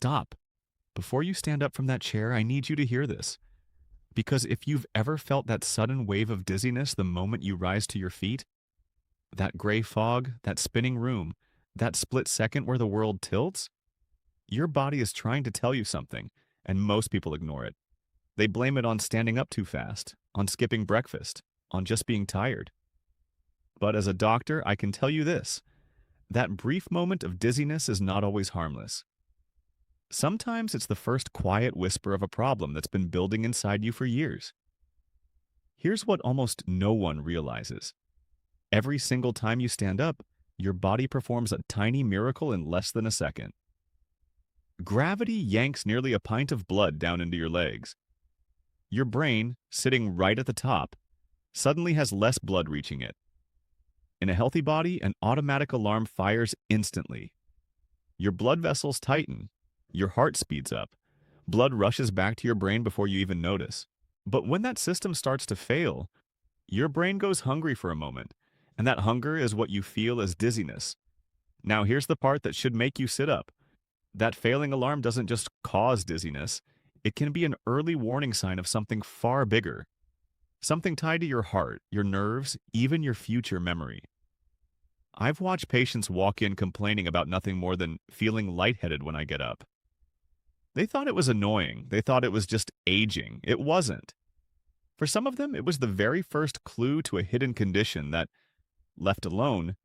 stop. Before you stand up from that chair, I need you to hear this. Because if you've ever felt that sudden wave of dizziness the moment you rise to your feet, that gray fog, that spinning room, that split second where the world tilts, your body is trying to tell you something, and most people ignore it. They blame it on standing up too fast, on skipping breakfast, on just being tired. But as a doctor, I can tell you this: that brief moment of dizziness is not always harmless. Sometimes it's the first quiet whisper of a problem that's been building inside you for years. Here's what almost no one realizes. Every single time you stand up, your body performs a tiny miracle in less than a second. Gravity yanks nearly a pint of blood down into your legs. Your brain, sitting right at the top, suddenly has less blood reaching it. In a healthy body, an automatic alarm fires instantly. Your blood vessels tighten. Your heart speeds up. Blood rushes back to your brain before you even notice. But when that system starts to fail, your brain goes hungry for a moment, and that hunger is what you feel as dizziness. Now here's the part that should make you sit up. That failing alarm doesn't just cause dizziness, it can be an early warning sign of something far bigger. Something tied to your heart, your nerves, even your future memory. I've watched patients walk in complaining about nothing more than feeling lightheaded when I get up. They thought it was annoying. They thought it was just aging. It wasn't. For some of them, it was the very first clue to a hidden condition that, left alone,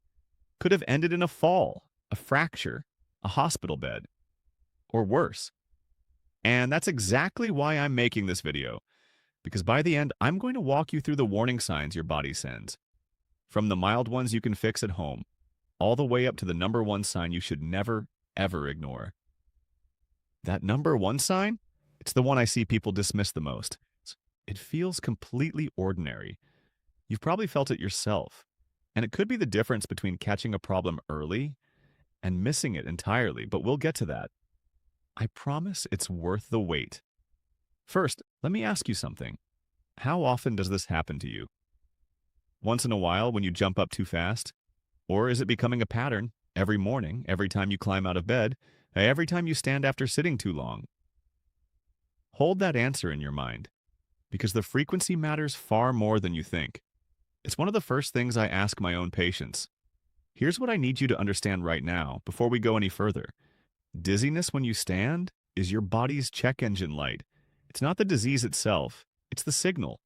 could have ended in a fall, a fracture, a hospital bed, or worse. And that's exactly why I'm making this video, because by the end, I'm going to walk you through the warning signs your body sends. From the mild ones you can fix at home, all the way up to the number one sign you should never, ever ignore. That number one sign? It's the one I see people dismiss the most. It feels completely ordinary. You've probably felt it yourself. And it could be the difference between catching a problem early and missing it entirely, but we'll get to that. I promise it's worth the wait. First, let me ask you something. How often does this happen to you? Once in a while when you jump up too fast? Or is it becoming a pattern every morning, every time you climb out of bed, every time you stand after sitting too long? Hold that answer in your mind, because the frequency matters far more than you think. It's one of the first things I ask my own patients. Here's what I need you to understand right now, before we go any further. Dizziness when you stand is your body's check engine light. It's not the disease itself, it's the signal.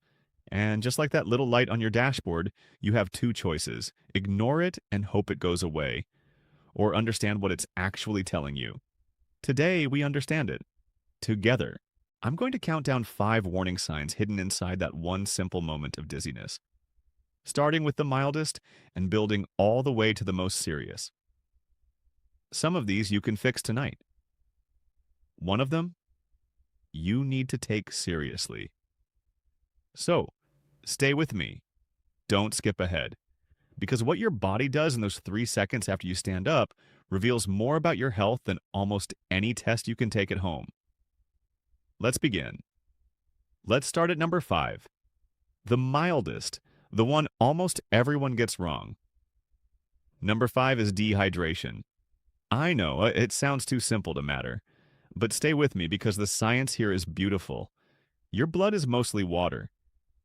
And just like that little light on your dashboard, you have two choices: ignore it and hope it goes away, or understand what it's actually telling you. Today, we understand it. Together, I'm going to count down 5 warning signs hidden inside that one simple moment of dizziness, starting with the mildest and building all the way to the most serious. Some of these you can fix tonight. One of them, you need to take seriously. So, stay with me. Don't skip ahead. Because what your body does in those 3 seconds after you stand up reveals more about your health than almost any test you can take at home. Let's begin. Let's start at number 5. The mildest, the one almost everyone gets wrong. Number 5 is dehydration. I know, it sounds too simple to matter, but stay with me because the science here is beautiful. Your blood is mostly water.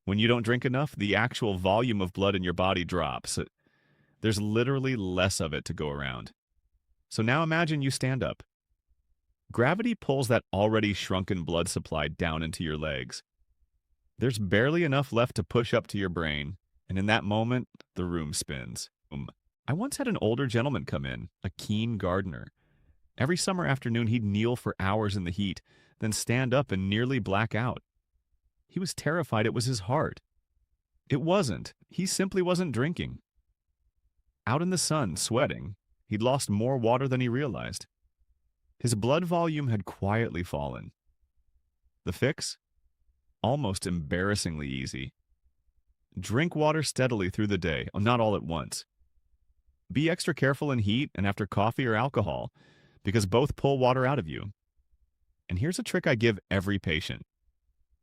When you don't drink enough, the actual volume of blood in your body drops. There's literally less of it to go around. So now imagine you stand up. Gravity pulls that already shrunken blood supply down into your legs. There's barely enough left to push up to your brain, and in that moment, the room spins. I once had an older gentleman come in, a keen gardener. Every summer afternoon, he'd kneel for hours in the heat, then stand up and nearly black out. He was terrified it was his heart. It wasn't. He simply wasn't drinking. Out in the sun, sweating, he'd lost more water than he realized. His blood volume had quietly fallen. The fix? Almost embarrassingly easy. Drink water steadily through the day, not all at once. Be extra careful in heat and after coffee or alcohol, because both pull water out of you. And here's a trick I give every patient.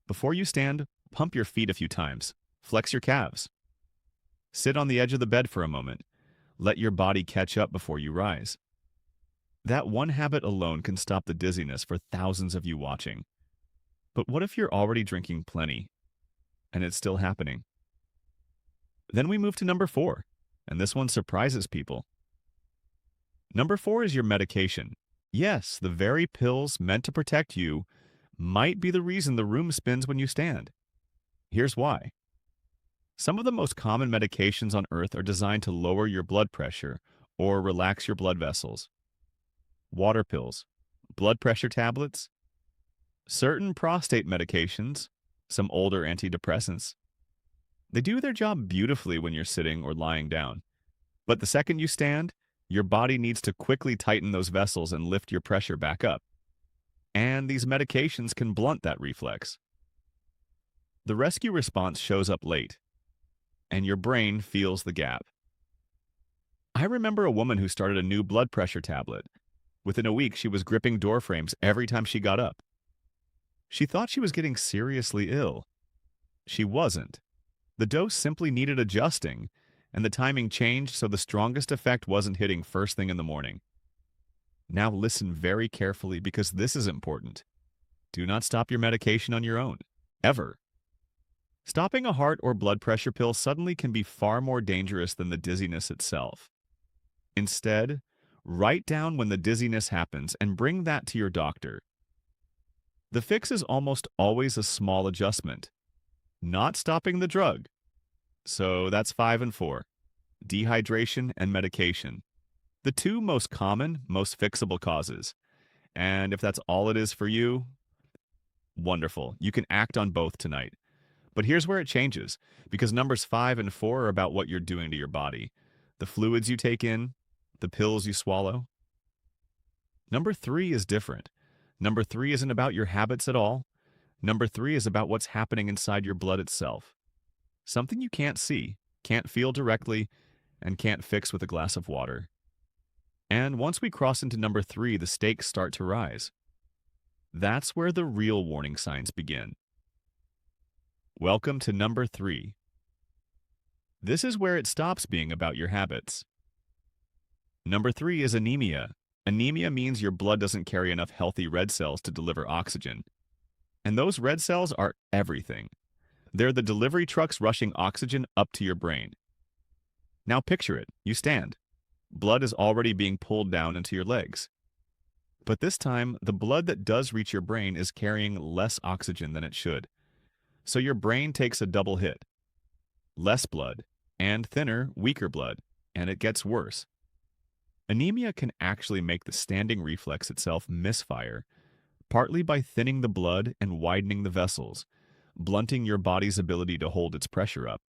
Before you stand, pump your feet a few times. Flex your calves. Sit on the edge of the bed for a moment. Let your body catch up before you rise. That one habit alone can stop the dizziness for thousands of you watching. But what if you're already drinking plenty and it's still happening? Then we move to number 4, and this one surprises people. Number 4 is your medication. Yes, the very pills meant to protect you might be the reason the room spins when you stand. Here's why. Some of the most common medications on earth are designed to lower your blood pressure or relax your blood vessels. Water pills, blood pressure tablets, certain prostate medications, some older antidepressants. They do their job beautifully when you're sitting or lying down. But the second you stand, your body needs to quickly tighten those vessels and lift your pressure back up. And these medications can blunt that reflex. The rescue response shows up late, and your brain feels the gap. I remember a woman who started a new blood pressure tablet. Within a week, she was gripping door frames every time she got up. She thought she was getting seriously ill. She wasn't. The dose simply needed adjusting, and the timing changed so the strongest effect wasn't hitting first thing in the morning. Now listen very carefully because this is important. Do not stop your medication on your own, ever. Stopping a heart or blood pressure pill suddenly can be far more dangerous than the dizziness itself. Instead, write down when the dizziness happens and bring that to your doctor. The fix is almost always a small adjustment, not stopping the drug. So that's 5 and 4, dehydration and medication. The two most common, most fixable causes. And if that's all it is for you, wonderful. You can act on both tonight. But here's where it changes, because numbers 5 and 4 are about what you're doing to your body, the fluids you take in, the pills you swallow. Number 3 is different. Number 3 isn't about your habits at all. Number 3 is about what's happening inside your blood itself. Something you can't see, can't feel directly, and can't fix with a glass of water. And once we cross into number 3, the stakes start to rise. That's where the real warning signs begin. Welcome to number 3. This is where it stops being about your habits. Number 3 is anemia. Anemia means your blood doesn't carry enough healthy red cells to deliver oxygen. And those red cells are everything. They're the delivery trucks rushing oxygen up to your brain. Now picture it. You stand. Blood is already being pulled down into your legs. But this time, the blood that does reach your brain is carrying less oxygen than it should. So your brain takes a double hit. Less blood, and thinner, weaker blood, and it gets worse. Anemia can actually make the standing reflex itself misfire, partly by thinning the blood and widening the vessels, blunting your body's ability to hold its pressure up.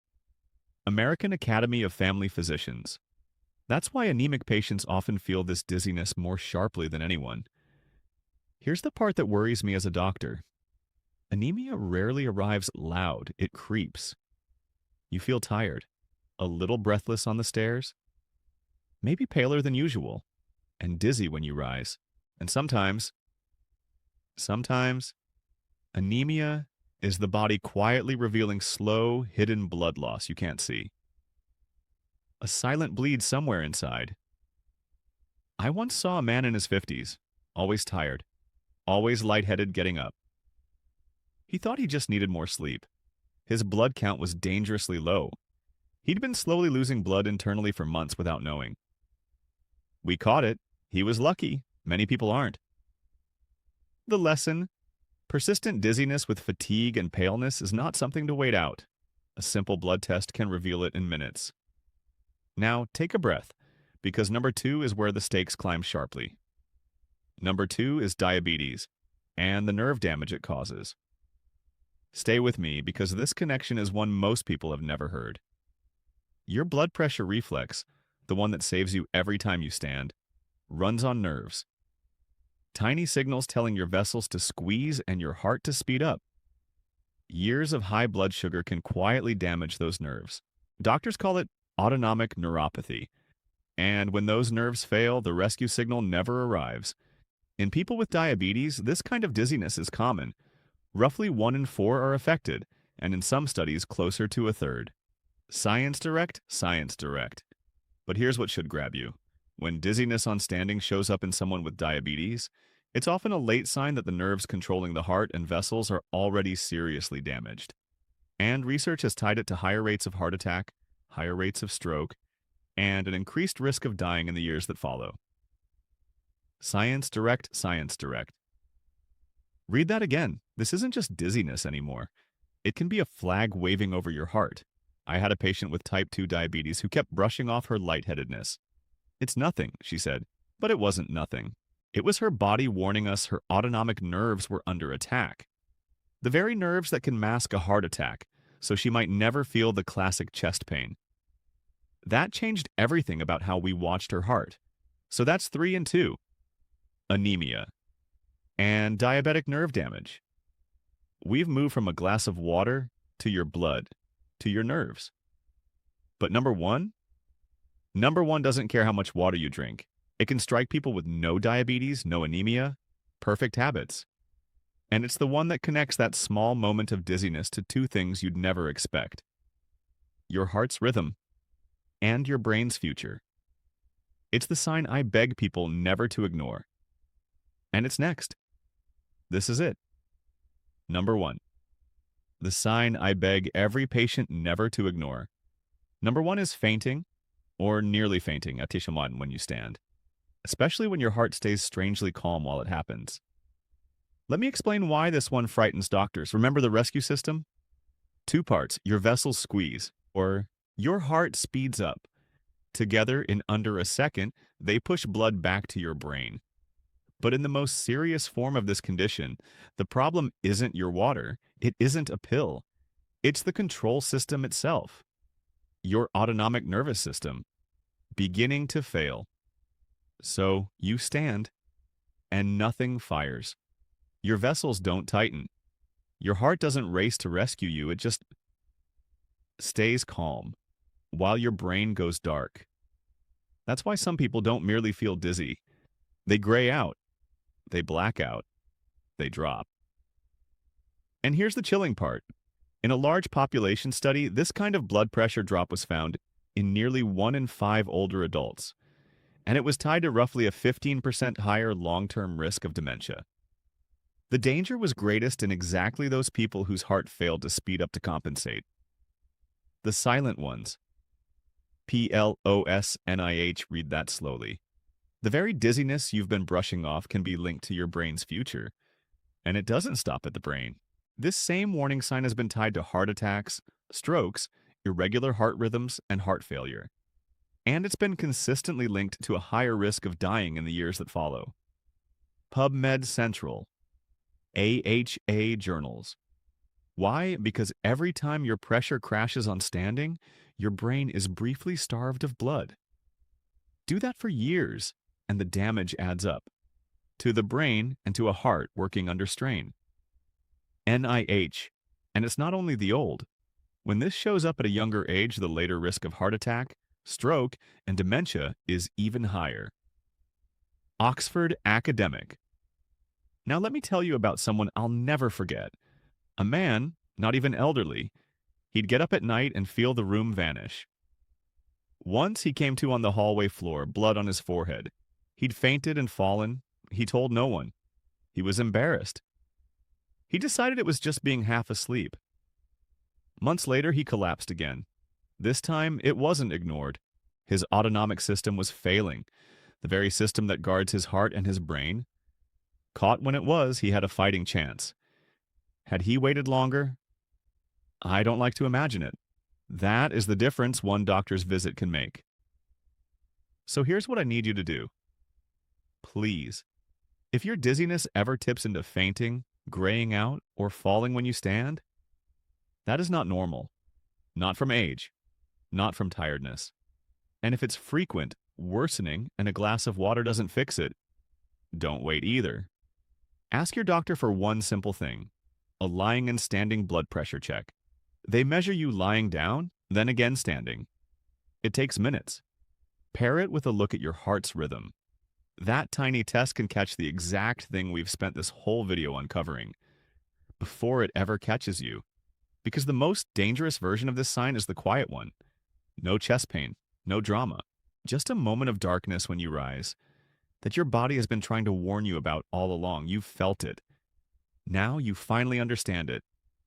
American Academy of Family Physicians. That's why anemic patients often feel this dizziness more sharply than anyone. Here's the part that worries me as a doctor. Anemia rarely arrives loud, it creeps. You feel tired, a little breathless on the stairs, maybe paler than usual, and dizzy when you rise. And sometimes, anemia is the body quietly revealing slow, hidden blood loss you can't see. A silent bleed somewhere inside. I once saw a man in his 50s, always tired, always lightheaded getting up. He thought he just needed more sleep. His blood count was dangerously low. He'd been slowly losing blood internally for months without knowing. We caught it. He was lucky. Many people aren't. The lesson: persistent dizziness with fatigue and paleness is not something to wait out. A simple blood test can reveal it in minutes. Now, take a breath, because number 2 is where the stakes climb sharply. Number 2 is diabetes, and the nerve damage it causes. Stay with me, because this connection is one most people have never heard. Your blood pressure reflex, the one that saves you every time you stand, runs on nerves. Tiny signals telling your vessels to squeeze and your heart to speed up. Years of high blood sugar can quietly damage those nerves. Doctors call it autonomic neuropathy. And when those nerves fail, the rescue signal never arrives. In people with diabetes, this kind of dizziness is common. Roughly 1 in 4 are affected, and in some studies, closer to a third. Science direct, science direct. But here's what should grab you. When dizziness on standing shows up in someone with diabetes, it's often a late sign that the nerves controlling the heart and vessels are already seriously damaged. And research has tied it to higher rates of heart attack, higher rates of stroke, and an increased risk of dying in the years that follow. Science direct, science direct. Read that again. This isn't just dizziness anymore. It can be a flag waving over your heart. I had a patient with type 2 diabetes who kept brushing off her lightheadedness. It's nothing, she said, but it wasn't nothing. It was her body warning us her autonomic nerves were under attack. The very nerves that can mask a heart attack, so she might never feel the classic chest pain. That changed everything about how we watched her heart. So that's 3 and 2. Anemia and diabetic nerve damage. We've moved from a glass of water to your blood, to your nerves. But number one doesn't care how much water you drink. It can strike people with no diabetes, no anemia, perfect habits. And it's the one that connects that small moment of dizziness to two things you'd never expect: your heart's rhythm and your brain's future. It's the sign I beg people never to ignore. And it's next. This is it. Number 1. The sign I beg every patient never to ignore. Number 1 is fainting, or nearly fainting, atishaman, when you stand, especially when your heart stays strangely calm while it happens. Let me explain why this one frightens doctors. Remember the rescue system? 2 parts: your vessels squeeze, or your heart speeds up. Together, in under a second, they push blood back to your brain. But in the most serious form of this condition, the problem isn't your water, it isn't a pill. It's the control system itself. Your autonomic nervous system, beginning to fail. So you stand, and nothing fires. Your vessels don't tighten. Your heart doesn't race to rescue you, it just stays calm, while your brain goes dark. That's why some people don't merely feel dizzy. They gray out. They black out. They drop. And here's the chilling part. In a large population study, this kind of blood pressure drop was found in nearly 1 in 5 older adults, and it was tied to roughly a 15% higher long-term risk of dementia. The danger was greatest in exactly those people whose heart failed to speed up to compensate. The silent ones. PLOSNIH, read that slowly. The very dizziness you've been brushing off can be linked to your brain's future. And it doesn't stop at the brain. This same warning sign has been tied to heart attacks, strokes, irregular heart rhythms, and heart failure. And it's been consistently linked to a higher risk of dying in the years that follow. PubMed Central. AHA journals. Why? Because every time your pressure crashes on standing, your brain is briefly starved of blood. Do that for years, and the damage adds up. To the brain and to a heart working under strain. NIH. And it's not only the old. When this shows up at a younger age, the later risk of heart attack, stroke, and dementia is even higher. Oxford Academic. Now let me tell you about someone I'll never forget. A man, not even elderly, he'd get up at night and feel the room vanish. Once he came to on the hallway floor, blood on his forehead. He'd fainted and fallen. He told no one. He was embarrassed. He decided it was just being half asleep. Months later, he collapsed again. This time, it wasn't ignored. His autonomic system was failing, the very system that guards his heart and his brain. Caught when it was, he had a fighting chance. Had he waited longer? I don't like to imagine it. That is the difference one doctor's visit can make. So here's what I need you to do. Please, if your dizziness ever tips into fainting, graying out, or falling when you stand, that is not normal. Not from age. Not from tiredness. And if it's frequent, worsening, and a glass of water doesn't fix it, don't wait either. Ask your doctor for one simple thing: a lying and standing blood pressure check. They measure you lying down, then again standing. It takes minutes. Pair it with a look at your heart's rhythm. That tiny test can catch the exact thing we've spent this whole video uncovering, before it ever catches you. Because the most dangerous version of this sign is the quiet one. No chest pain, no drama, Just a moment of darkness when you rise, that your body has been trying to warn you about all along. You've felt it. Now you finally understand it.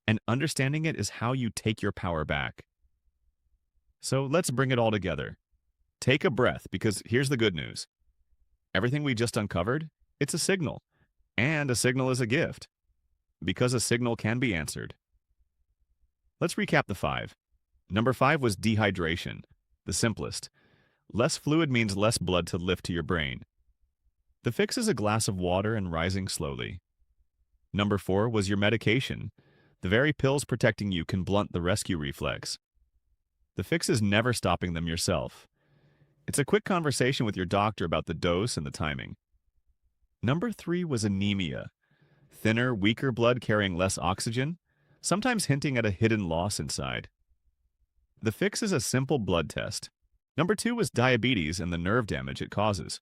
And understanding it is how you take your power back. So let's bring it all together. Take a breath, because here's the good news. Everything we just uncovered, it's a signal. And a signal is a gift, because a signal can be answered. Let's recap the 5. Number 5 was dehydration, the simplest. Less fluid means less blood to lift to your brain. The fix is a glass of water and rising slowly. Number 4 was your medication. The very pills protecting you can blunt the rescue reflex. The fix is never stopping them yourself. It's a quick conversation with your doctor about the dose and the timing. Number 3 was anemia. Thinner, weaker blood carrying less oxygen, sometimes hinting at a hidden loss inside. The fix is a simple blood test. Number 2 was diabetes and the nerve damage it causes,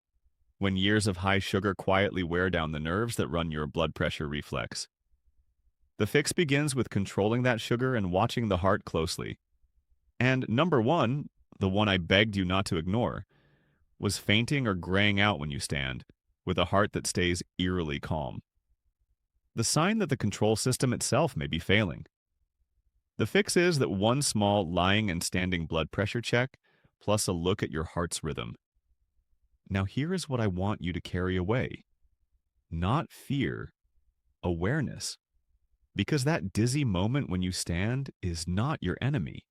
when years of high sugar quietly wear down the nerves that run your blood pressure reflex. The fix begins with controlling that sugar and watching the heart closely. And number 1, the one I begged you not to ignore, was fainting or graying out when you stand, with a heart that stays eerily calm. The sign that the control system itself may be failing. The fix is that one small lying and standing blood pressure check, plus a look at your heart's rhythm. Now here is what I want you to carry away. Not fear, awareness. Because that dizzy moment when you stand is not your enemy.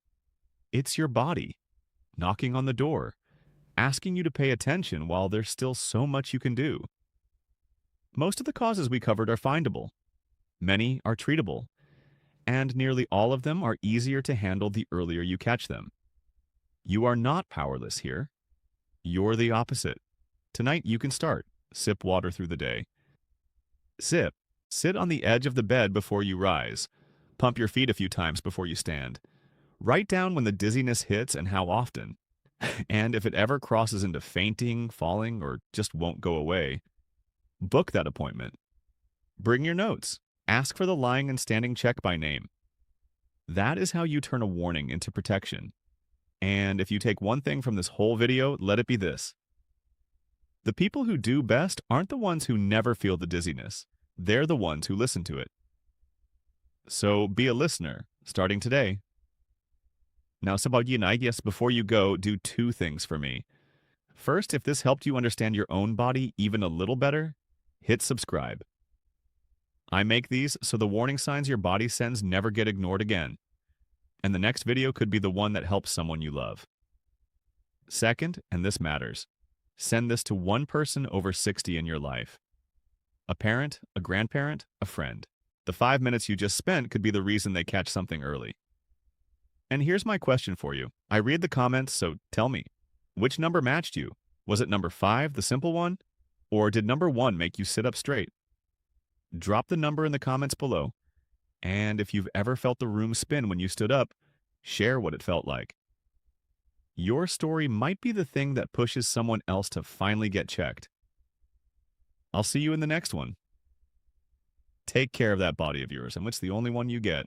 It's your body, knocking on the door, asking you to pay attention while there's still so much you can do. Most of the causes we covered are findable. Many are treatable. And nearly all of them are easier to handle the earlier you catch them. You are not powerless here. You're the opposite. Tonight you can start. Sip water through the day. Sip. Sit on the edge of the bed before you rise. Pump your feet a few times before you stand. Write down when the dizziness hits and how often. And if it ever crosses into fainting, falling, or just won't go away, book that appointment. Bring your notes. Ask for the lying and standing check by name. That is how you turn a warning into protection. And if you take one thing from this whole video, let it be this. The people who do best aren't the ones who never feel the dizziness. They're the ones who listen to it. So be a listener, starting today. Now, yes, before you go, do 2 things for me. First, if this helped you understand your own body even a little better, hit subscribe. I make these so the warning signs your body sends never get ignored again. And the next video could be the one that helps someone you love. Second, and this matters, send this to one person over 60 in your life. A parent, a grandparent, a friend. The 5 minutes you just spent could be the reason they catch something early. And here's my question for you. I read the comments, so tell me, which number matched you? Was it number 5, the simple one? Or did number 1 make you sit up straight? Drop the number in the comments below. And if you've ever felt the room spin when you stood up, share what it felt like. Your story might be the thing that pushes someone else to finally get checked. I'll see you in the next one. Take care of that body of yours, and it's the only one you get.